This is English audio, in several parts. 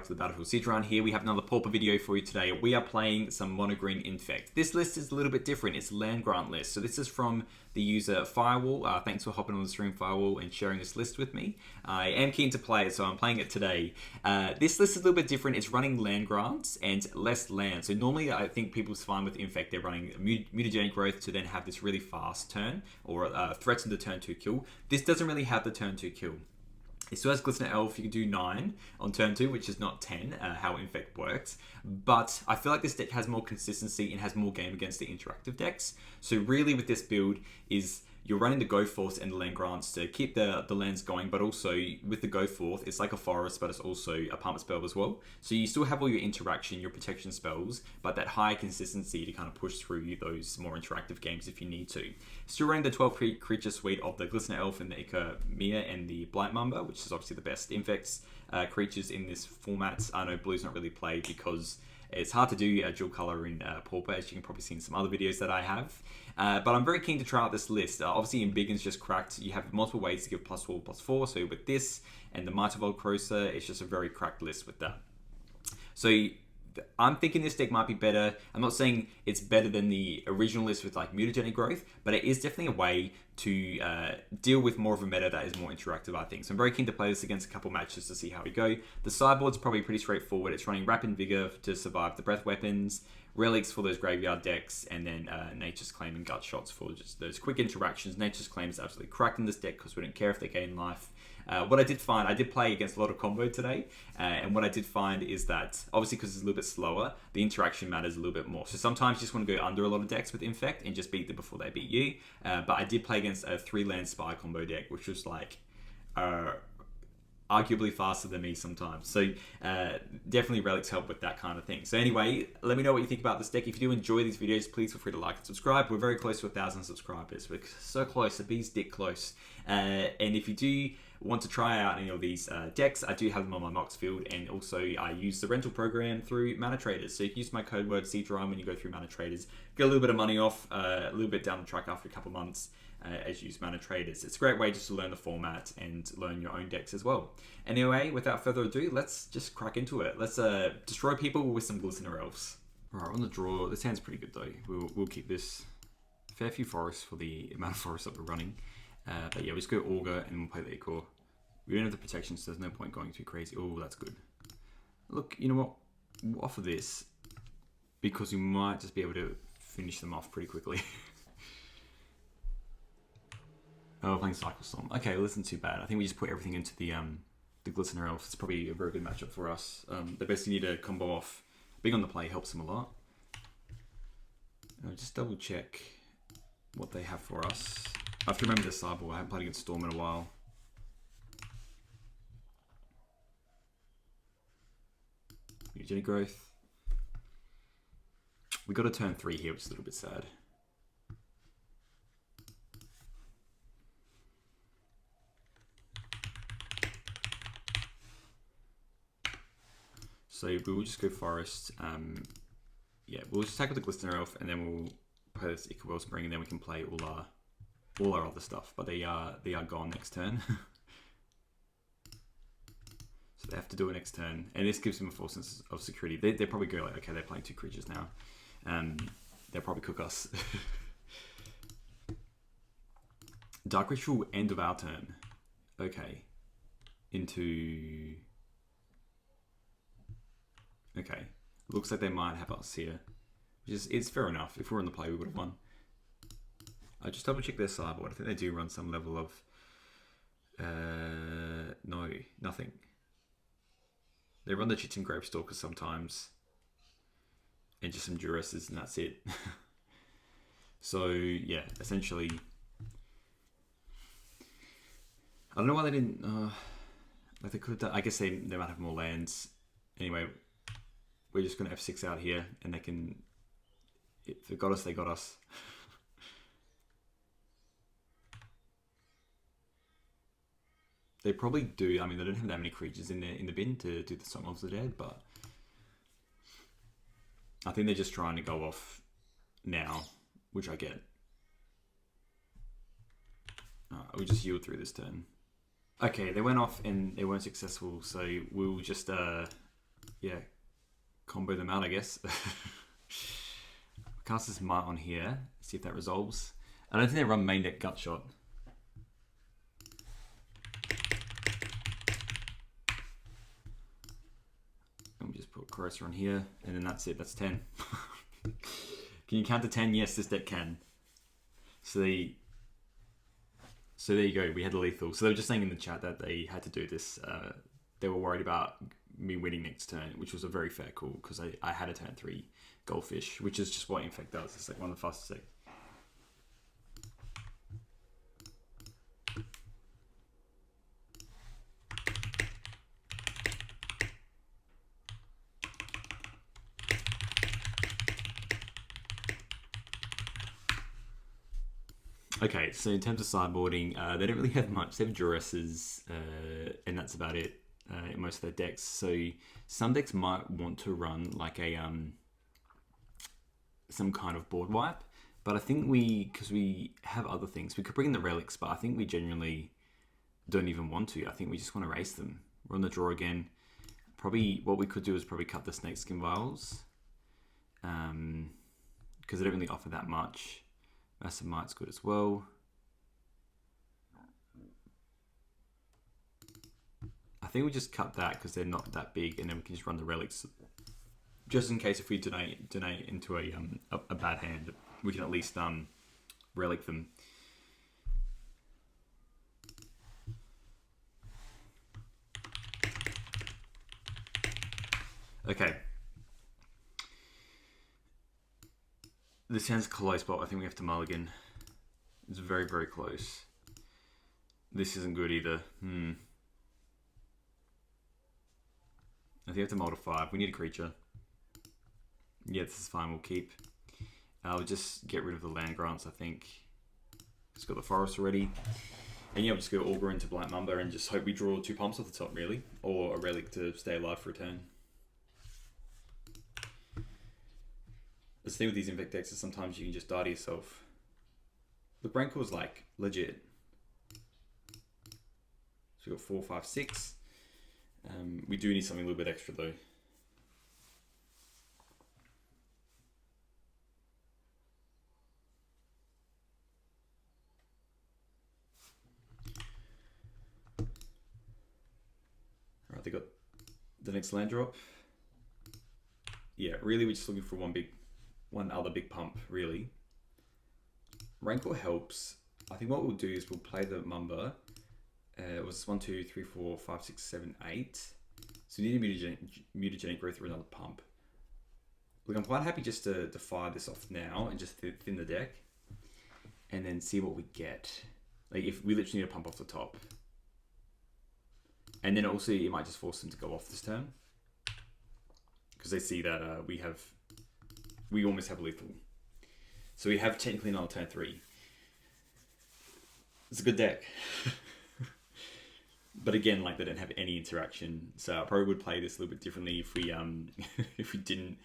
back to the Battlefield Siege Run. Here we have another Pauper video for you today. We are playing some Mono-Green Infect. This list is a little bit different. It's land grant list. So this is from the user Firewall. Thanks for hopping on the stream, Firewall, and sharing this list with me. I am keen to play it, so I'm playing it today. This list is a little bit different. It's running land grants and less land. So normally I think people's fine with Infect. They're running mutagenic growth to then have this really fast turn or threaten the turn 2 kill. This doesn't really have the turn 2 kill. It still has Glistener Elf, you can do 9 on turn 2, which is not 10, how Infect works. But I feel like this deck has more consistency and has more game against the interactive decks. So really with this build is you're running the Go Forth and the land grants to keep the lands going, but also with the Go Forth, it's like a forest, but it's also a pump spell as well. So you still have all your interaction, your protection spells, but that high consistency to kind of push through those more interactive games if you need to. Still running the 12 creature suite of the Glistener Elf and the Mia and the Blight Mamba, which is obviously the best Infects creatures in this format. I know Blue's not really played because it's hard to do a dual color in Pauper, as you can probably see in some other videos that I have. But I'm very keen to try out this list. Obviously in Biggin's just cracked, you have multiple ways to give +4/+4. So with this and the Mitavold Crowser, it's just a very cracked list with that. So I'm thinking this deck might be better. I'm not saying it's better than the original list with like mutagenic growth, but it is definitely a way to deal with more of a meta that is more interactive, I think. So I'm very keen to play this against a couple matches to see how we go. The sideboard's probably pretty straightforward. It's running Rapid Vigor to survive the breath weapons, Relics for those graveyard decks, and then Nature's Claim and Gut Shots for just those quick interactions. Nature's Claim is absolutely cracked in this deck because we don't care if they gain life. What I did find, I did play against a lot of combo today, and what I did find is that, obviously because it's a little bit slower, the interaction matters a little bit more. So sometimes you just want to go under a lot of decks with Infect and just beat them before they beat you. But I did play against a 3-land Spy combo deck, which was like arguably faster than me sometimes. So definitely Relics help with that kind of thing. So anyway, let me know what you think about this deck. If you do enjoy these videos, please feel free to like and subscribe. We're very close to 1,000 subscribers. We're so close, the bee's dick close. And if you do want to try out any of these decks, I do have them on my Mox field, and also I use the rental program through Mana Traders. So you can use my code word CDRIME when you go through Mana Traders, get a little bit of money off, a little bit down the track after a couple months as you use Mana Traders. It's a great way just to learn the format and learn your own decks as well. Anyway, without further ado, let's just crack into it. Let's destroy people with some Glistener Elves. Alright, on the draw, this hand's pretty good though. We'll keep this. Fair few forests for the amount of forests that we're running. But yeah, we just go Augur and we'll play the Ichor. We don't have the protection, so there's no point going too crazy. Oh, that's good. Look, you know what? We'll offer this because we might just be able to finish them off pretty quickly. Oh, we're playing Cycle Storm. Okay, well, this isn't too bad. I think we just put everything into the Glistener Elf. It's probably a very good matchup for us. They basically need to combo off. Being on the play helps them a lot. I'll just double check what they have for us. I have to remember the sideboard. I haven't played against Storm in a while. Mutagenic growth. We got a turn 3 here, which is a little bit sad. So we will just go Forest. Yeah, we'll just tackle the Glistener Elf, and then we'll play this Ichor Wellspring, and then we can play all our other stuff. But they are gone next turn. So they have to do it next turn, and this gives them a full sense of security. They probably go like, okay, they're playing 2 creatures now. They'll probably cook us. Dark Ritual, end of our turn. Okay. Into... Okay. Looks like they might have us here. Which is, it's fair enough. If we were on the play, we would have won. I just double check their sideboard. I think they do run some level of... no, nothing. They run the Chitin Gravestalker sometimes. And just some Duresses, and that's it. So, yeah, essentially... I don't know why they didn't... like they could have done... I guess they might have more lands. Anyway, we're just going to F6 out here, and they can... If they got us, they got us. They probably do. I mean, they don't have that many creatures in the bin to do the Song of the Dead, but I think they're just trying to go off now, which I get. We'll just yield through this turn. Okay, they went off and they weren't successful, so we'll just yeah, combo them out, I guess. Cast this Might on here, see if that resolves. I don't think they run main deck Gutshot. And we just put Corrosive on here, and then that's it, that's 10. Can you count to 10? Yes, this deck can. So there you go, we had the lethal. So they were just saying in the chat that they had to do this. They were worried about me winning next turn, which was a very fair call, because I had a turn 3 Goldfish, which is just what Infect does. It's like one of the fastest decks. Okay, so in terms of sideboarding, they don't really have much. They have Duresses, and that's about it in most of their decks. So some decks might want to run like a some kind of board wipe, but I think because we have other things, we could bring in the relics, but I think we genuinely don't even want to. I think we just want to race them. We're on the draw again. Probably what we could do is probably cut the Snakeskin Vials, because they don't really offer that much. Massive Might's good as well. I think we just cut that because they're not that big, and then we can just run the relics, just in case if we donate into a bad hand, we can at least relic them. Okay. This sounds close, but I think we have to mulligan. It's very, very close. This isn't good either. I think we have to mull to 5. We need a creature. Yeah, this is fine. We'll keep. I'll just get rid of the land grants, I think. It's got the forest already. And yeah, we'll just go Augur into Blight Mamba and just hope we draw 2 pumps off the top, really. Or a relic to stay alive for a turn. The thing with these Infect decks is sometimes you can just die to yourself. Look, Rancor's like legit. So we got 4, 5, 6. We do need something a little bit extra though. Alright, they got the next land drop. Yeah, really we're just looking for one other big pump, really. Rancor helps. I think what we'll do is we'll play the Mamba. It was 1, 2, 3, 4, 5, 6, 7, 8. So we need a mutagenic growth or another pump. Look, I'm quite happy just to fire this off now and just thin the deck. And then see what we get. Like if we literally need a pump off the top. And then also it might just force them to go off this turn. Because they see that we almost have lethal. So we have technically another turn 3. It's a good deck. But again, like they don't have any interaction. So I probably would play this a little bit differently if we if we didn't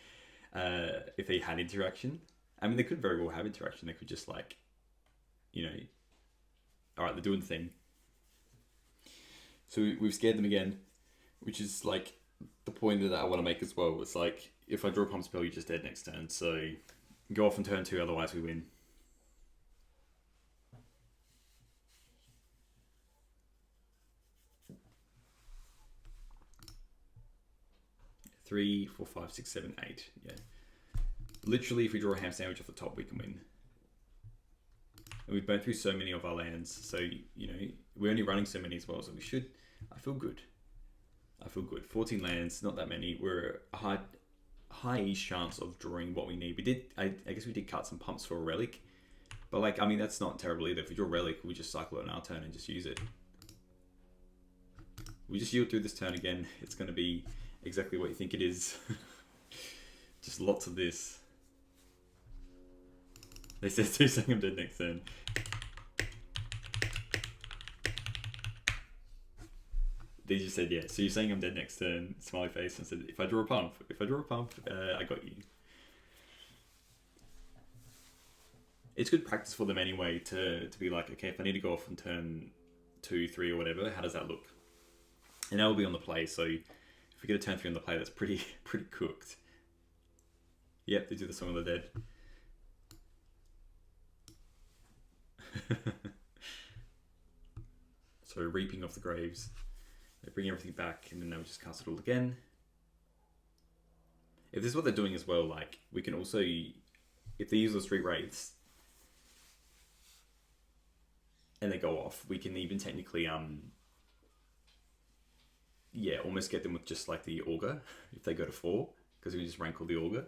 if they had interaction. I mean they could very well have interaction. They could just like, you know, alright, they're doing the thing. So we've scared them again, which is like the point that I want to make as well. It's like if I draw a pump spell, you're just dead next turn. So go off on turn 2, otherwise we win. Three, 4, 5, 6, 7, 8. Yeah. Literally, if we draw a ham sandwich off the top, we can win. And we've burned through so many of our lands, so you know we're only running so many as well. So we should. I feel good. I feel good. 14 lands, not that many. We're a high-ish chance of drawing what we need. We did. I guess we did cut some pumps for a relic, but like I mean that's not terrible either. If we draw a relic, we just cycle it on our turn and just use it. We just yield through this turn again. It's going to be exactly what you think it is. Just lots of this. They said 2 saying I'm dead next turn. They just said, yeah, so you're saying I'm dead next turn, smiley face, and said, if I draw a pump, I got you. It's good practice for them anyway to be like, okay, if I need to go off on turn 2, 3 or whatever, how does that look? And that will be on the play, so if we get a turn 3 on the play, that's pretty cooked. Yep, they do the Song of the Dead. So Reaping of the Graves. They bring everything back, and then they'll just cast it all again. If this is what they're doing as well, like, we can also, if they use the Street Wraiths, and they go off, we can even technically, yeah, almost get them with just like the Augur, if they go to 4, because we just rankle the Augur,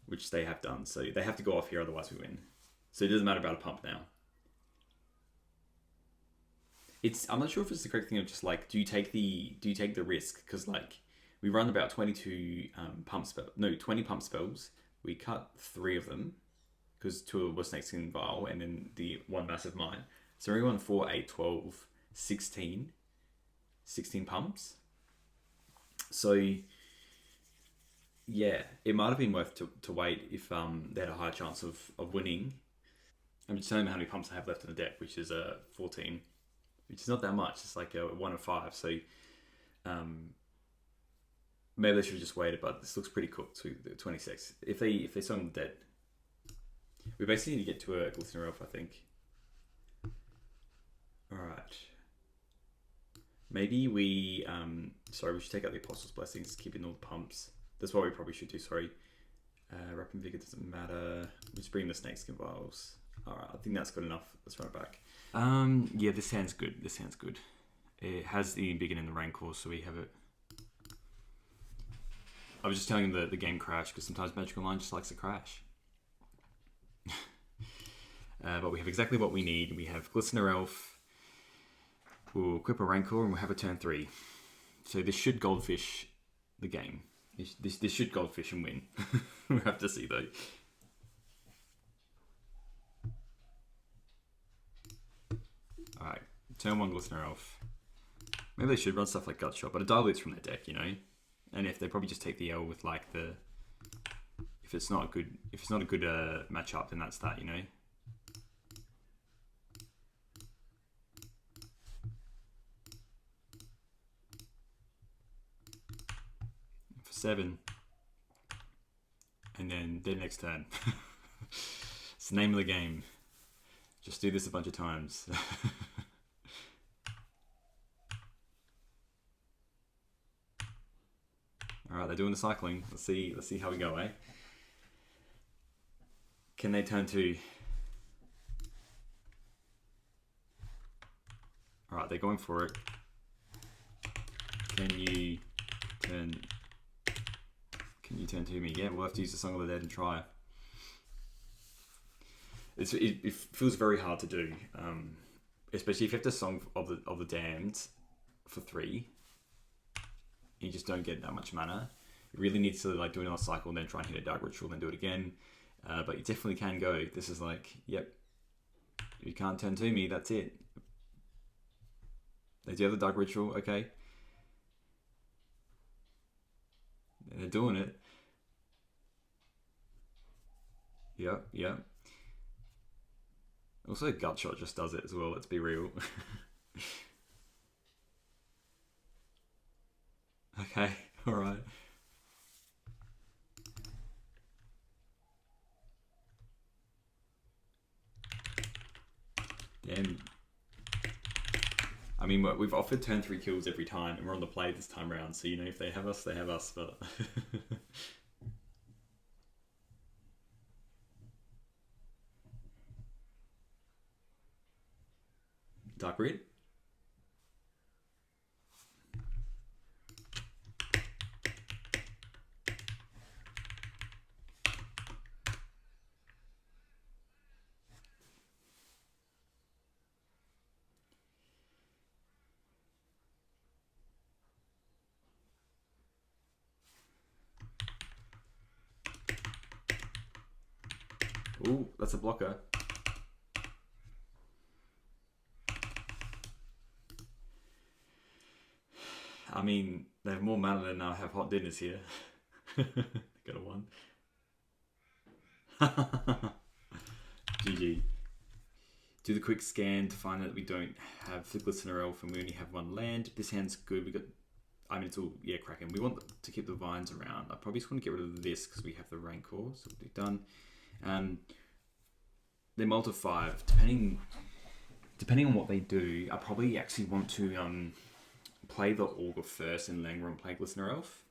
which they have done. So they have to go off here, otherwise we win. So it doesn't matter about a pump now. I'm not sure if it's the correct thing of just like, do you take the risk? Because like, we run about 20 pump spells. We cut 3 of them, because 2 were Snakes in Vial, and then the 1 Massive Mine. So we run 4, 8, 12, 16 pumps. So yeah, it might have been worth to wait if they had a higher chance of winning. I'm just telling them how many pumps I have left in the deck, which is 14, which is not that much. It's like a 1 of 5. So maybe they should have just waited, but this looks pretty cooked to the 26. If they Song the Dead, we basically need to get to a Glistener Elf, I think. Alright. Maybe we sorry, we should take out the Apostle's Blessings, keeping all the pumps. That's what we probably should do, sorry. Rapid Vigor doesn't matter. We just bring the Snakeskin Vials. Alright, I think that's good enough. Let's run it back. Yeah, this hand's good. This hand's good. It has the Embiggen and the Rancor, so we have it. I was just telling him the game crashed, because sometimes Magic Online just likes to crash. But we have exactly what we need. We have Glistener Elf. We'll equip a Rancor, and we'll have a turn 3. So this should Goldfish the game. This should Goldfish and win. We'll have to see, though. Alright, turn 1 Glistener Elf. Maybe they should run stuff like Gutshot, but it dilutes from their deck, you know? And if they probably just take the L with like the... If it's not a good matchup, then that's that, you know? For 7. And then their next turn. It's the name of the game. Just do this a bunch of times. Alright, they're doing the cycling. Let's see how we go, eh? Can they turn 2? Alright, they're going for it. Can you turn to me? Yeah, we'll have to use the Song of the Dead and try. It feels very hard to do, especially if you have to Song of the Damned for 3. You just don't get that much mana. You really need to like do another cycle and then try and hit a Dark Ritual, then do it again. But you definitely can go. This is like, yep, you can't turn to me. That's it. They do have the Dark Ritual, okay. They're doing it. Yep. Also, Gutshot just does it as well, let's be real. Okay, alright. Damn. I mean, we've offered turn 3 kills every time, and we're on the play this time around, so you know, if they have us, they have us, but... Dark Red? Ooh, that's a blocker. I mean, they have more mana than I have hot dinners here. Got a 1. GG. Do the quick scan to find out that we don't have the Glistener Elf and we only have 1 land. This hand's good. We got I mean, it's all, yeah, cracking. We want to keep the vines around. I probably just want to get rid of this because we have the Rancor, so we'll be done. They're multi 5. Depending on what they do, I probably actually want to play the Augur first and Langron play Glistener Elf.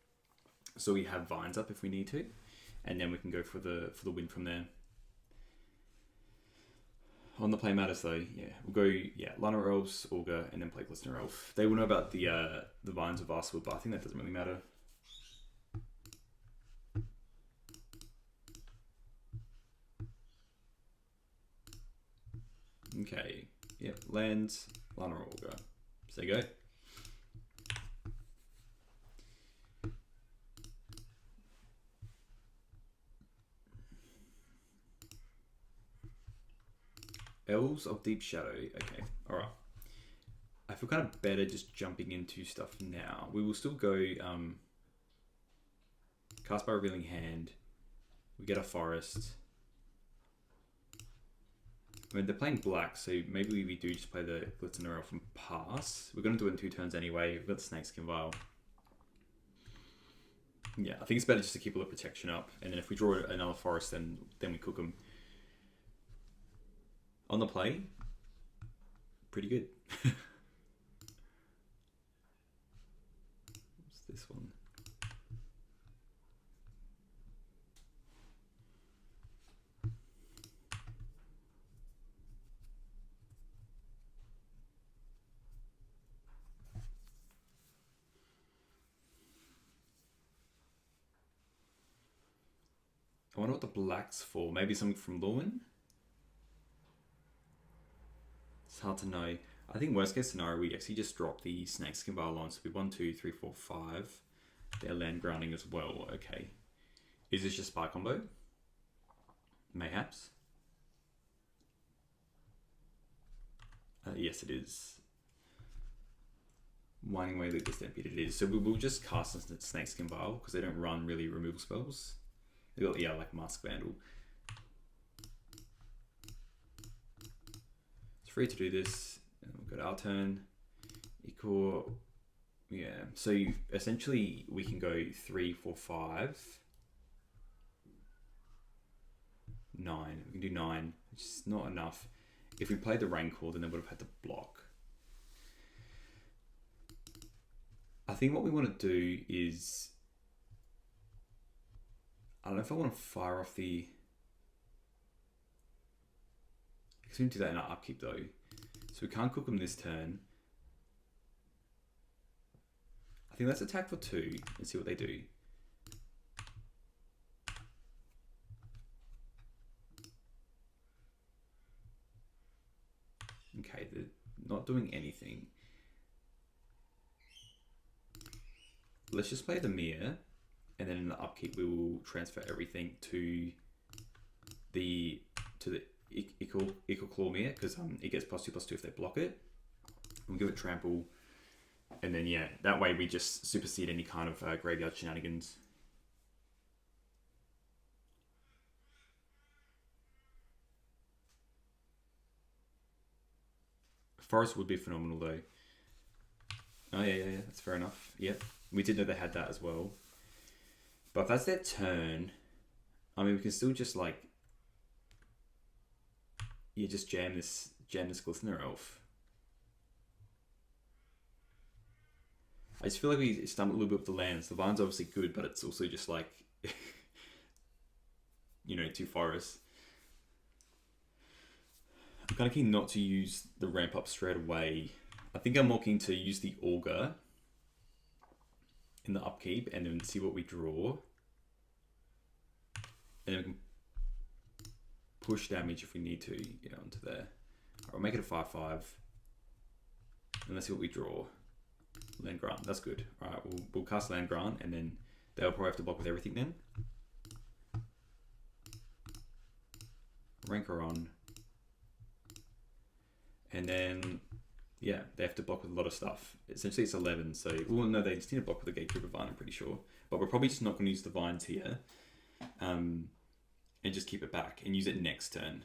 So we have vines up if we need to. And then we can go for the win from there. On the play matters though, yeah, we'll go Llanowar Elves, Augur, and then play Glistener Elf. They will know about the vines of Vastwood, but I think that doesn't really matter. Okay, yep, lands, Llanowar, Augur. So there you go. Elves of Deep Shadow. Okay, alright. I feel kind of better just jumping into stuff now. We will still go cast by Revealing Hand. We get a Forest. I mean, they're playing black, so maybe we do just play the Glistener Elf and pass. We're going to do it in 2 turns anyway. We've got the Snakeskin Vial. Yeah, I think it's better just to keep a little protection up. And then if we draw another Forest, then we cook them. On the play, pretty good. What's this one? I wonder what the black's for. Maybe something from Lorwyn? It's hard to know. I think worst case scenario, we actually just drop the Snakeskin Vial on. So we 1, 2, 3, 4, 5. They're land grounding as well. Okay. Is this just spy combo? Mayhaps. Yes, it is. Winding Way, the Stampede it is. So we will just cast the Snakeskin Vial because they don't run really removal spells. They got, yeah, like Mask Vandal. Free to do this, and we've got our turn. Equal, yeah. So essentially, we can go 3, 4, 5, 9. We can do 9, which is not enough. If we played the Rancor, then they would have had to block. I think what we want to do is, I don't know if I want to fire off the. Because we can do that in our upkeep though. So we can't cook them this turn. I think let's attack for 2 and see what they do. Okay, they're not doing anything. Let's just play the Mirror, and then in the upkeep we will transfer everything to the Equal Claw Mirror, because it gets +2/+2 if they block it. We'll give it Trample, and then yeah, that way we just supersede any kind of graveyard shenanigans. Forest would be phenomenal though. Oh yeah, that's fair enough. Yeah, we did know they had that as well. But if that's their turn, I mean, we can still just like, yeah, just jam this Glistener Elf. I just feel like we stumbled a little bit with the lands. The Vine's obviously good, but it's also just like, you know, 2 forests. I'm kind of keen not to use the ramp up straight away. I think I'm more keen to use the Augur in the upkeep and then see what we draw. And then we can push damage if we need to, you know, onto there. Alright, we'll make it a 5/5. And let's see what we draw. Land Grant, that's good. Alright, we'll cast Land Grant and then they'll probably have to block with everything then. Rancor on. And then, yeah, they have to block with a lot of stuff. Essentially it's 11, so, well no, they just need to block with the Gatekeeper Vine, I'm pretty sure. But we're probably just not going to use the Vines here. And just keep it back and use it next turn.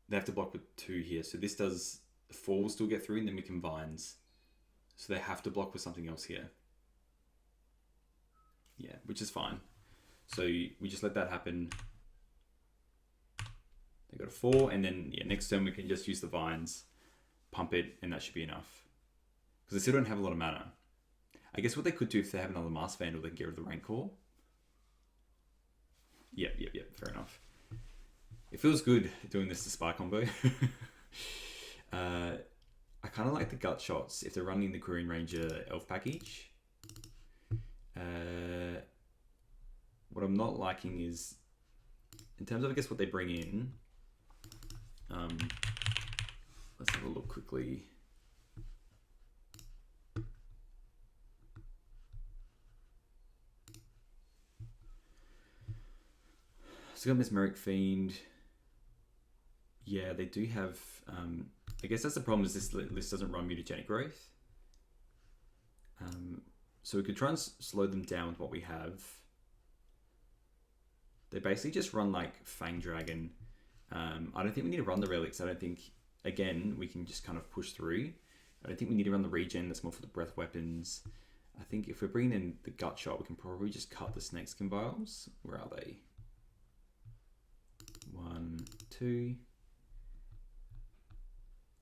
They have to block with 2 here, so this does 4 will still get through and then we can Vines. So they have to block with something else here. Yeah, which is fine. So we just let that happen. They got a 4, and then yeah, next turn we can just use the vines, pump it, and that should be enough. Because they still don't have a lot of mana. I guess what they could do if they have another Mass Vandal, they can get rid of the Rancor. Yep, fair enough. It feels good doing this to Spy combo. I kind of like the gut shots if they're running the Korean Ranger Elf package. What I'm not liking is, in terms of, I guess, what they bring in, let's have a look quickly. So got Mesmeric Fiend. Yeah, they do have, I guess that's the problem, is this list doesn't run mutagenic growth. So we could try and slow them down with what we have. They basically just run like Fang Dragon. I don't think we need to run the relics. I don't think, again, we can just kind of push through. I don't think we need to run the regen. That's more for the breath weapons. I think if we're bringing in the gut shot, we can probably just cut the snakeskin vials. Where are they? 1, 2.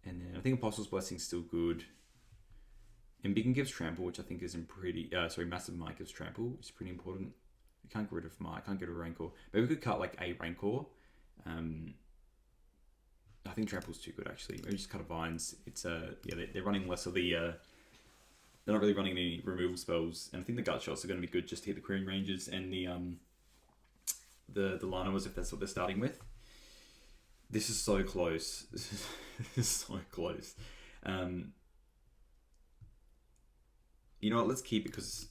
And then I think Apostle's Blessing is still good. And Embiggen gives Trample, which I think is in pretty... Massive Might gives Trample, which is pretty important. We can't get rid of Might, can't get rid of Rancor. Maybe we could cut like a Rancor. I think Trample's too good, actually. Maybe just cut a Vines. It's they're running less of the... they're not really running any removal spells. And I think the Gut Shots are going to be good just to hit the Korean Rangers and the Lanoas, if that's what they're starting with. This is so close. This is so close. You know what? Let's keep it because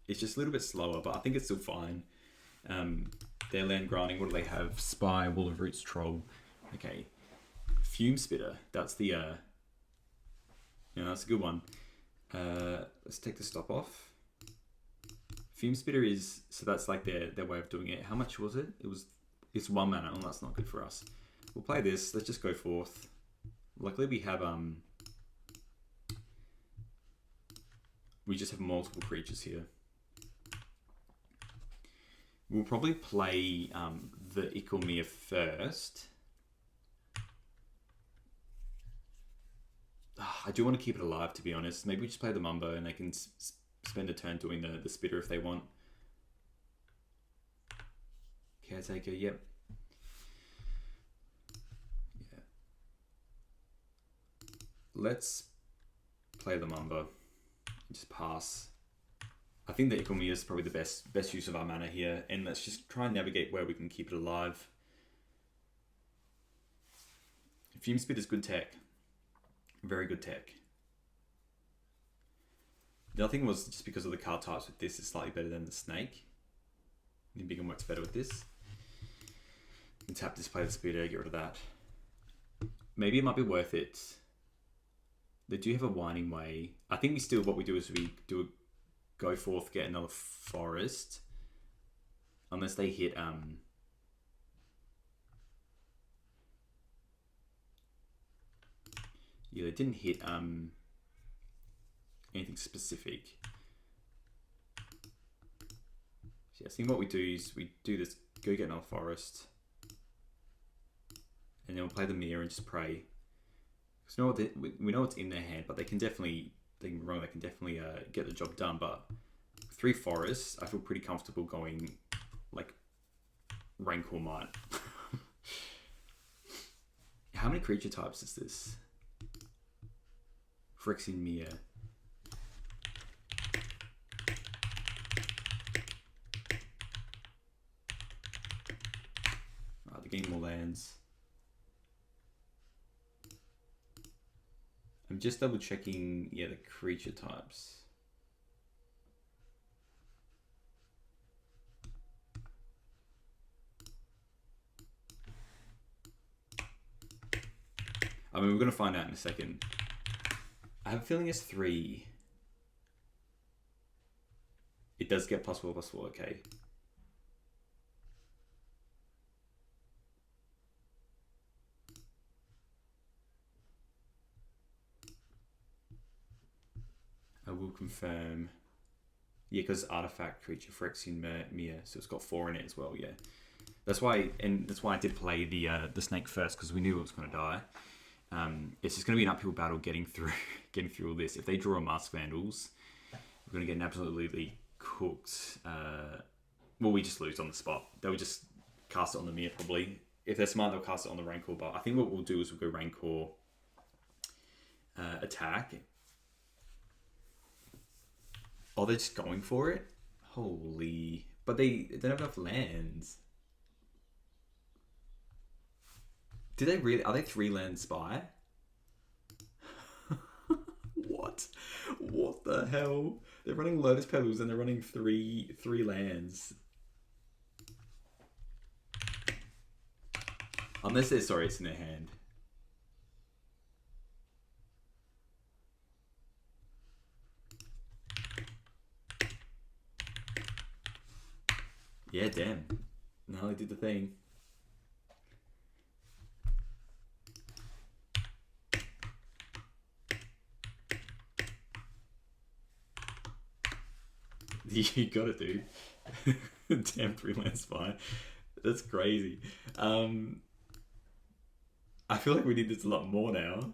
it's just a little bit slower, but I think it's still fine. Their land grinding. What do they have? Spy, Wall of Roots, Troll. Okay. Fume Spitter. That's the... that's a good one. Let's take the stop off. Fume Spitter is... So that's like their way of doing it. How much was it? It's 1 mana. Oh, that's not good for us. We'll play this. Let's just go forth. Luckily we have... we just have multiple creatures here. We'll probably play the Ikomia first. I do want to keep it alive, to be honest. Maybe we just play the Mumbo and they can spend a turn doing the Spitter if they want. Caretaker, yep. Yeah. Let's play the Mumbo. Just pass. I think the Ikomia is probably the best use of our mana here, and let's just try and navigate where we can keep it alive. Fume Spit is good tech. Very good tech. The other thing was just because of the card types with this is slightly better than the Snake. The Embiggen works better with this. You can tap this, play the Speeder, get rid of that. Maybe it might be worth it. They do have a Winding Way. I think what we do is we do a go forth, get another forest. Unless they hit yeah, they didn't hit anything specific. So yeah, I think what we do is we do this, go get another forest. And then we'll play the mirror and just pray. Because we know what's in their hand, but they can definitely, don't get me wrong, they can definitely get the job done. But 3 forests, I feel pretty comfortable going like Rancor Might. How many creature types is this? Phyrexian Mir. Alright, they gain more lands. I'm just double checking, yeah, the creature types. I mean, we're going to find out in a second. I have a feeling it's 3. It does get +4/+4, okay. will confirm. Yeah, because artifact creature Phyrexian Mir, so it's got 4 in it as well. Yeah, that's why I did play the snake first, because we knew it was going to die. It's just going to be an uphill battle getting through all this. If they draw a Mask Vandals, we're going to get an absolutely cooked. Well, we just lose on the spot. They'll just cast it on the Mir probably. If they're smart, they'll cast it on the Rancor. But I think what we'll do is we'll go Rancor, attack. Oh, they're just going for it? Holy... But they don't have enough lands. Do they really... Are they 3-land spy? What? What the hell? They're running Lotus Petals and they're running three lands. Unless they're sorry, it's in their hand. Yeah, damn. No, they did the thing. You got it, dude. Damn, 3-land spy. That's crazy. I feel like we need this a lot more now.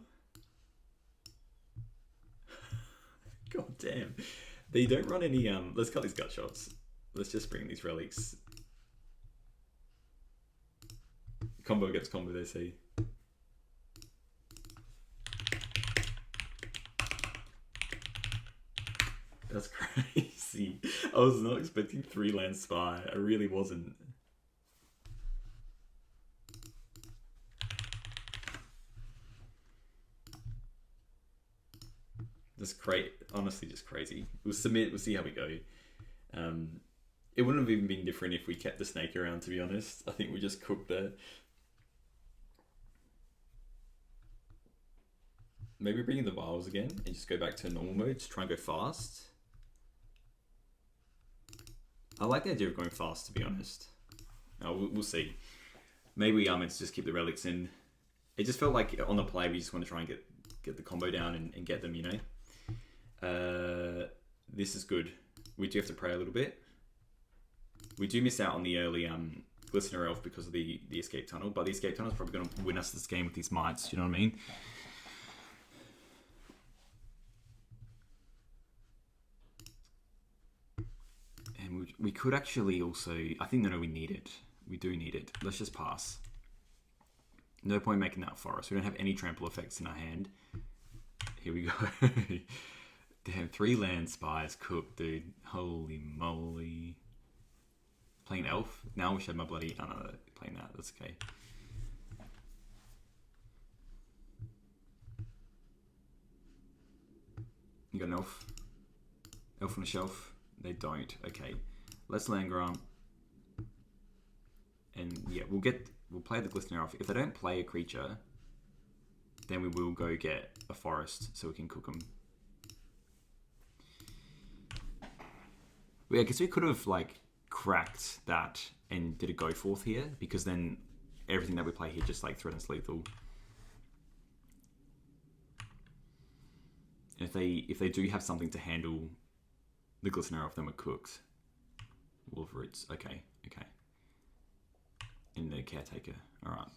God damn. They don't run any... Let's cut these gut shots. Let's just bring these relics. Combo gets combo, they see. That's crazy. I was not expecting 3-land spy. I really wasn't. That's great. Honestly, just crazy. We'll submit. We'll see how we go. It wouldn't have even been different if we kept the snake around, to be honest. I think we just cooked there. Maybe bring in the vials again and just go back to normal mode. Just try and go fast. I like the idea of going fast, to be honest. We'll see. Maybe it's just keep the relics in. It just felt like on the play we just want to try and get the combo down and get them, you know. This is good. We do have to pray a little bit. We do miss out on the early Glistener Elf because of the escape tunnel, but the escape tunnel is probably going to win us this game with these mites. You know what I mean? And we could actually also... I think, no, we need it. We do need it. Let's just pass. No point making that forest. We don't have any trample effects in our hand. Here we go. Damn, 3-land spies cooked, dude. Holy moly. Playing elf? Now I wish I had my bloody... Oh, no, playing that. That's okay. You got an elf? Elf on the shelf? They don't. Okay. Let's land grant. And yeah, we'll play the Glistener Elf. If they don't play a creature, then we will go get a forest so we can cook them. Yeah, I guess we could have like cracked that and did a go forth here, because then everything that we play here just like threatens lethal. And if they do have something to handle the Glistener Elf, then we're cooked. Wolf Roots. Okay. And the Caretaker. Alright.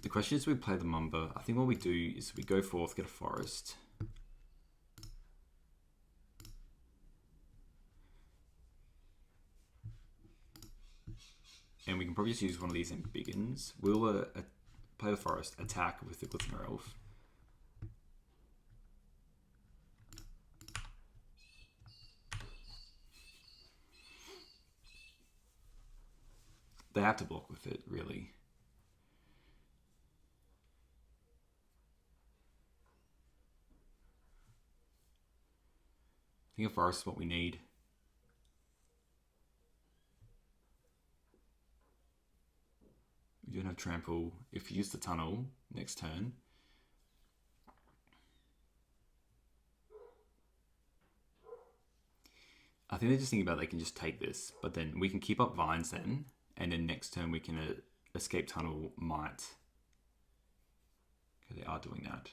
The question is, we play the Mumba. I think what we do is we go forth, get a forest. And we can probably just use one of these embiggens. We'll play the forest, attack with the Glistener Elf. They have to block with it, really. I think a forest is what we need. We don't have trample. If you use the tunnel next turn, I think they're just thinking about they can just take this, but then we can keep up vines then, and then next turn we can escape tunnel might. Okay, they are doing that.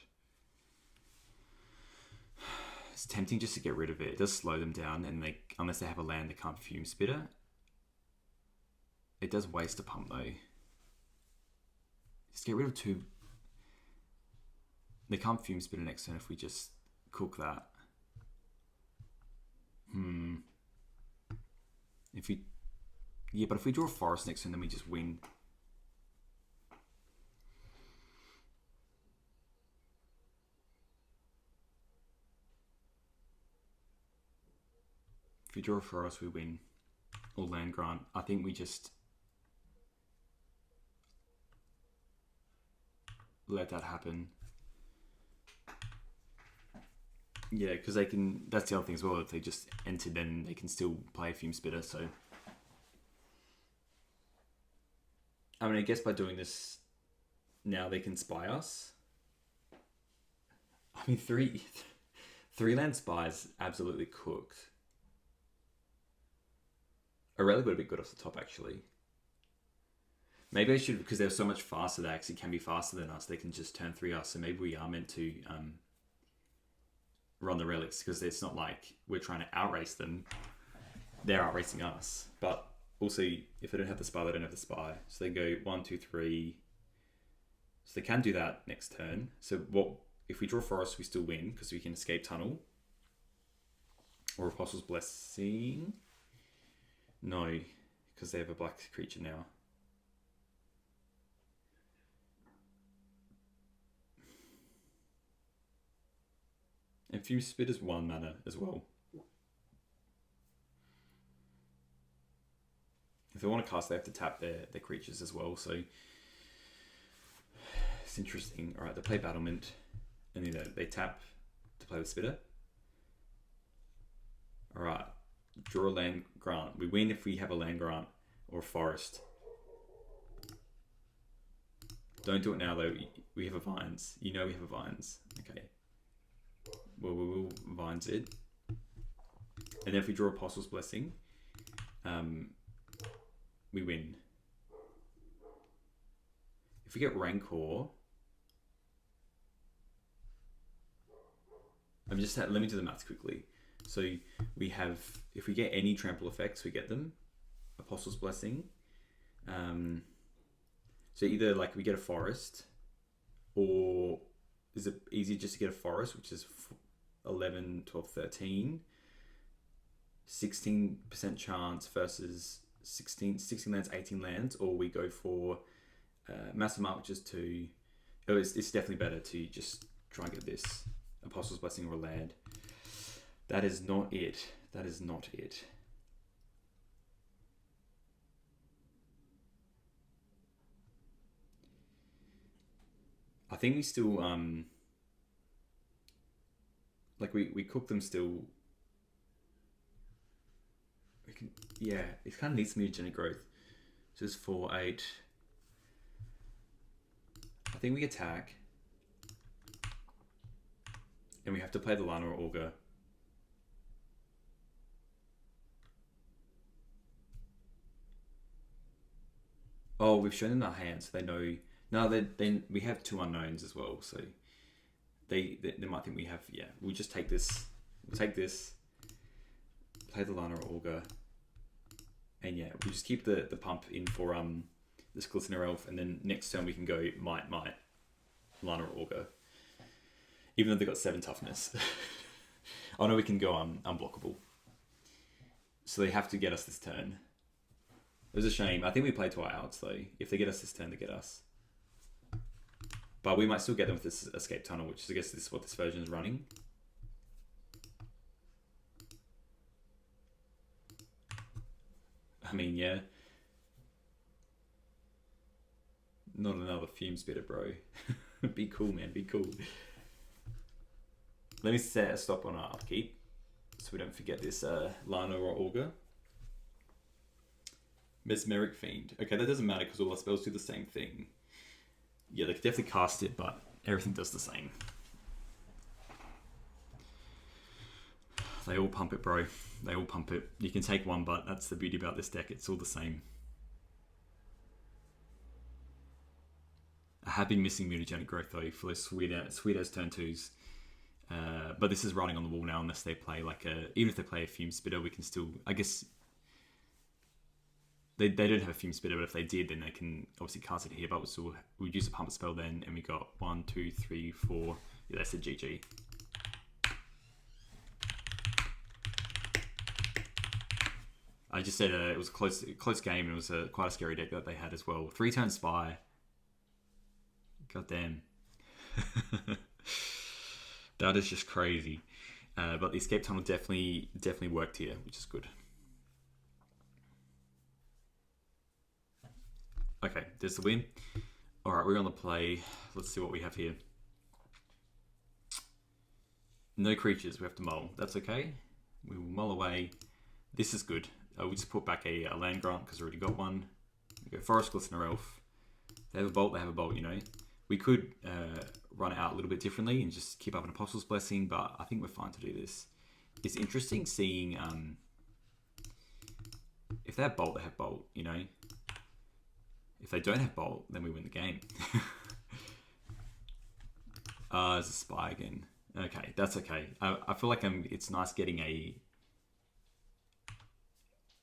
It's tempting just to get rid of it. It does slow them down, and unless they have a land, they can't Fume Spitter. It does waste a pump though. Just get rid of 2. They can't Fume Spitter next turn if we just cook that. But if we draw a forest next turn, then we just win. If we draw a forest, we win. Or land grant. I think we just let that happen. Yeah, because they can. That's the other thing as well. If they just enter, then they can still play a Fume Spitter. So, I mean, I guess by doing this now, they can spy us. I mean, three land spies absolutely cooked. Aurelia would have been good off the top, actually. Maybe I should, because they're so much faster, they actually can be faster than us. They can just turn 3 us, so maybe we are meant to run the relics, because it's not like we're trying to outrace them. They're outracing us. But also, if they don't have the spy, they don't have the spy. So they go 1, 2, 3. So they can do that next turn. So what if we draw forest, we still win, because we can escape tunnel. Or Apostle's Blessing. No, because they have a black creature now. And Fume Spitter is 1 mana as well. If they want to cast, they have to tap their creatures as well. So it's interesting. All right, they play Battlement, and then they tap to play the Spitter. All right, draw a land grant. We win if we have a land grant or a forest. Don't do it now though. We have a Vines. You know we have a Vines. Okay. Well, we will Vines it. And then if we draw Apostle's Blessing, we win. If we get Rancor, let me do the maths quickly. So we have, if we get any trample effects, we get them. Apostle's Blessing. So either like we get a forest, or is it easier just to get a forest, which is 11, 12, 13. 16% chance versus 16 lands, 18 lands, or we go for Massive Mark, which is 2. Oh, it's definitely better to just try and get this Apostle's Blessing or a land. That is not it. That is not it. I think we still like we cook them still. We can, yeah, it kind of needs mutagenic growth. So it's 4, 8. I think we attack, and we have to play the Lana or Augur. Oh, we've shown them our hand, so they know. No, then we have 2 unknowns as well, so they might think we have. Yeah, we'll just take this. We'll take this. Play the Lana or Augur, and yeah, we just keep the pump in for this Glistener Elf, and then next turn we can go might Lana or Augur, even though they got 7 toughness. Oh no, we can go unblockable. So they have to get us this turn. It was a shame. I think we play to our outs though. If they get us this turn, they get us. But we might still get them with this escape tunnel, which is, I guess this is what this version is running. I mean, yeah. Not another Fume Spitter, bro. Be cool, man. Be cool. Let me set a stop on our upkeep, so we don't forget this Lana or Augur. Mesmeric Fiend. Okay, that doesn't matter because all our spells do the same thing. Yeah, they could definitely cast it, but everything does the same. They all pump it, bro. They all pump it. You can take one, but that's the beauty about this deck. It's all the same. I have been missing mutagenic growth though for those sweet as turn 2s. But this is running on the wall now unless they play like even if they play a Fume Spitter, we can still, I guess, they don't have a Fume Spitter, but if they did, then they can obviously cast it here, but we'd use a Pump Spell then, and we got 1, 2, 3, 4, yeah, that's a GG. I just said it was a close game, and it was quite a scary deck that they had as well. 3-turn Spy. God damn. That is just crazy. But the Escape Tunnel definitely worked here, which is good. Okay, there's the win. Alright, we're on the play. Let's see what we have here. No creatures, we have to mull. That's okay. We will mull away. This is good. We just put back a land grant because we already got one. We go Forest Glistener Elf. They have a bolt, you know. We could run it out a little bit differently and just keep up an Apostle's Blessing, but I think we're fine to do this. It's interesting seeing if they have bolt, they have bolt, you know. If they don't have bolt, then we win the game. There's a Spy again. Okay, that's okay. I feel like it's nice getting a...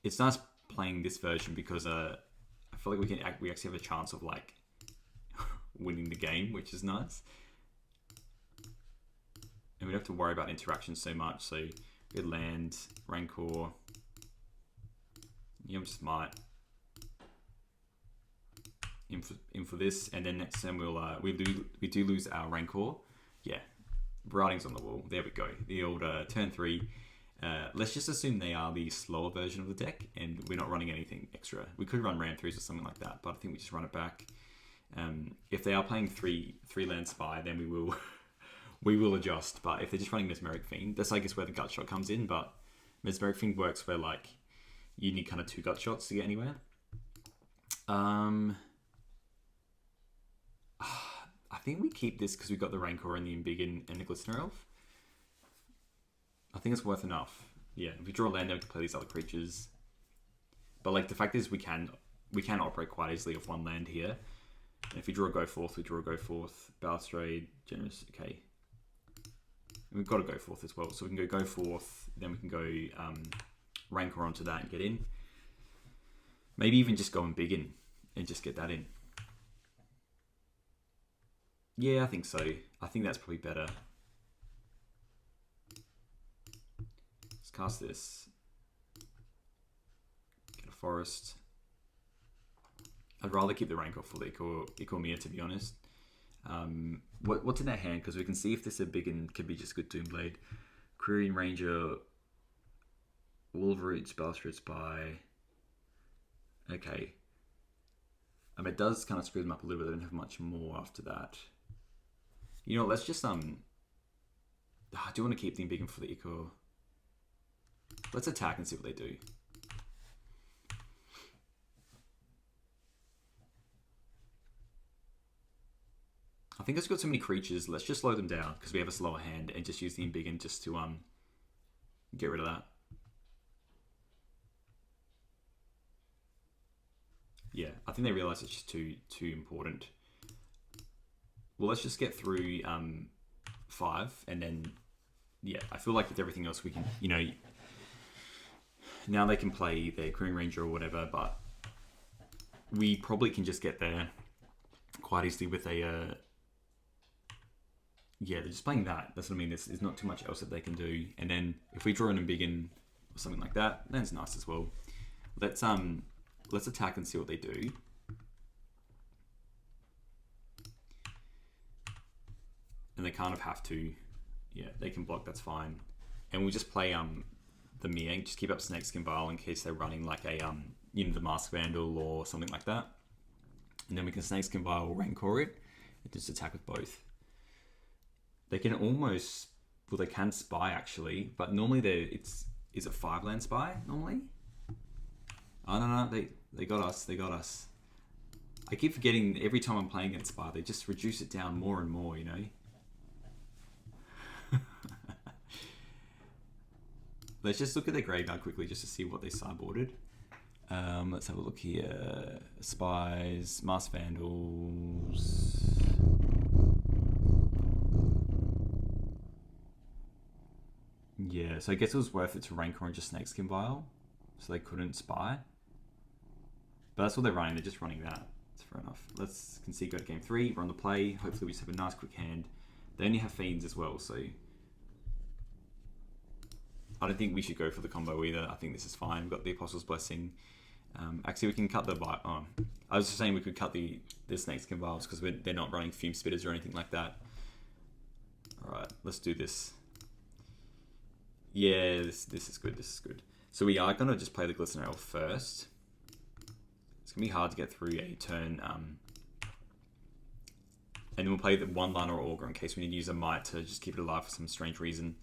It's nice playing this version because I feel like we actually have a chance of like winning the game, which is nice. And we don't have to worry about interactions so much. So we land, Rancor. Yeah, we just might in for this, and then next turn we do lose our Rancor. Yeah, writing's on the wall. There we go. The old turn 3. Let's just assume they are the slower version of the deck, and we're not running anything extra. We could run Ram 3s or something like that, but I think we just run it back. If they are playing three land Spy, then we will adjust. But if they're just running Mesmeric Fiend, that's I guess where the gut shot comes in. But Mesmeric Fiend works where like you need kind of 2 gut shots to get anywhere. I think we keep this because we got the Rancor and the Embiggen and the Glistener Elf. I think it's worth enough. Yeah, if we draw a land, we can play these other creatures. But like the fact is, we can operate quite easily off 1 land here. And if we draw a Go Forth, we draw a Go Forth. Balustrade, Generous, okay. And we've got to Go Forth as well. So we can go Forth, then we can go Rancor onto that and get in. Maybe even just go Embiggen and just get that in. Yeah, I think so. I think that's probably better. Let's cast this. Get a Forest. I'd rather keep the Rancor for the Icomia, to be honest. What's in their hand? Because we can see if this Embiggen could be just good Doomblade. Quirion Ranger, Wolverine, Balustrade Spy. Okay. I mean, it does kind of screw them up a little bit. They don't have much more after that. You know, let's just I do want to keep the Embiggen for the Eco. Let's attack and see what they do. I think it's got so many creatures. Let's just slow them down because we have a slower hand and just use the Embiggen just to get rid of that. Yeah, I think they realize it's just too important. Well, let's just get through 5 and then, yeah, I feel like with everything else we can, you know, now they can play their Quirion Ranger or whatever, but we probably can just get there quite easily with a, yeah, they're just playing that. That's what I mean. There's not too much else that they can do. And then if we draw an Embiggen or something like that, then it's nice as well. Let's attack and see what they do. And they kind of have to, yeah, they can block, that's fine. And we'll just play the Miang, just keep up Snakeskin Vial in case they're running like a, you know, the Mask Vandal or something like that. And then we can Snakeskin Vial or Rancor it and just attack with both. They can almost, well, they can Spy actually, but normally is it 5 land Spy normally? I don't know, they got us. I keep forgetting every time I'm playing against Spy, they just reduce it down more and more, you know? Let's just look at their graveyard quickly just to see what they sideboarded. Let's have a look here. Spies, Masked Vandals. So I guess it was worth it to rank orange a Snakeskin Vial, so they couldn't spy. But that's what they're running, they're just running that. That's fair enough. Let's concede, go to game 3, we're on the play. Hopefully we just have a nice quick hand. They only have Fiends as well, so I don't think we should go for the combo either. I think this is fine. We've got the Apostle's Blessing. Actually, we can cut the vial. Oh, I was just saying we could cut the Snakeskin Vials because they're not running Fume Spitters or anything like that. Alright, let's do this. Yeah, this is good. This is good. So we are going to just play the Glistener Elf first. It's going to be hard to get through a turn. And then we'll play the one Lana or Augur in case we need to use a Might to just keep it alive for some strange reason.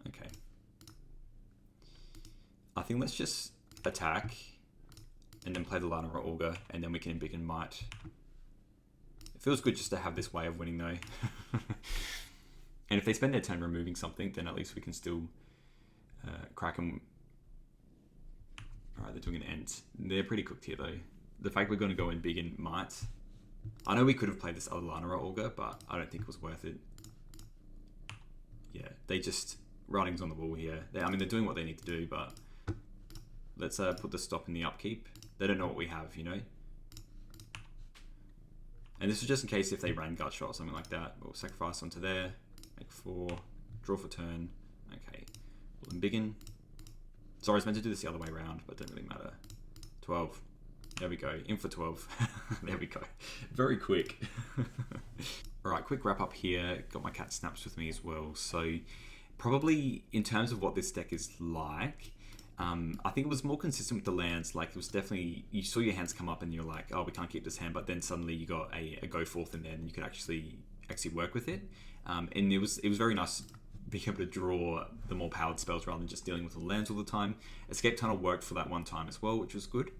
Okay. I think let's just attack and then play the Lana or Augur, and then we can Embiggen Might. It feels good just to have this way of winning though. And if they spend their turn removing something, then at least we can still crack them. Alright, they're doing an End. They're pretty cooked here though. The fact we're going to go Embiggen Might. I know we could have played this other Lana or Augur, but I don't think it was worth it. Yeah, they just... Writing's on the wall here. I mean, they're doing what they need to do, but let's put the stop in the upkeep. They don't know what we have, you know? And this is just in case if they ran Gut Shot or something like that. We'll sacrifice onto there, make 4, draw for turn. Okay, we'll Embiggen. Sorry, I was meant to do this the other way around, but it doesn't really matter. 12. There we go, in for 12. There we go. Very quick. Alright, quick wrap up here. Got my cat Snaps with me as well. So probably in terms of what this deck is like, I think it was more consistent with the lands. Like it was definitely, you saw your hands come up and you're like, oh, we can't keep this hand, but then suddenly you got a go forth in there and you could actually work with it. And it was very nice being able to draw the more powered spells rather than just dealing with the lands all the time. Escape Tunnel worked for that one time as well, which was good.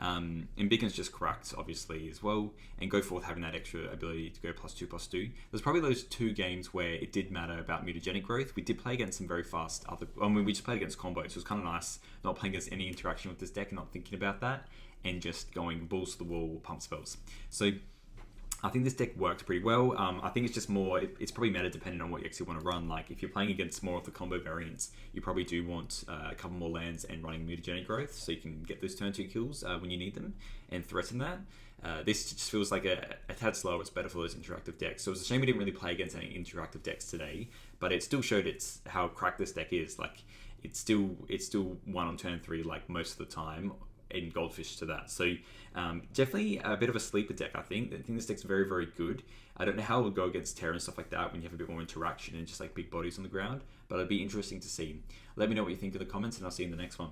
Embiggen's just cracked, obviously, as well. And Go Forth having that extra ability to go +2/+2. There's probably those 2 games where it did matter about mutagenic growth. We did play against some very fast other... I mean, we just played against combos, so it was kind of nice not playing against any interaction with this deck and not thinking about that, and just going balls to the wall, pump spells. So I think this deck worked pretty well. I think it's just more, it's probably meta dependent on what you actually want to run. Like if you're playing against more of the combo variants, you probably do want a couple more lands and running mutagenic growth so you can get those turn 2 kills when you need them and threaten that. This just feels like a tad slower. It's better for those interactive decks. So it's a shame we didn't really play against any interactive decks today, but it still showed how cracked this deck is. Like it's still won on turn 3 like most of the time, in Goldfish to that. So definitely a bit of a sleeper deck, I think. I think this deck's very, very good. I don't know how it will go against Terra and stuff like that when you have a bit more interaction and just like big bodies on the ground, but it'd be interesting to see. Let me know what you think in the comments and I'll see you in the next one.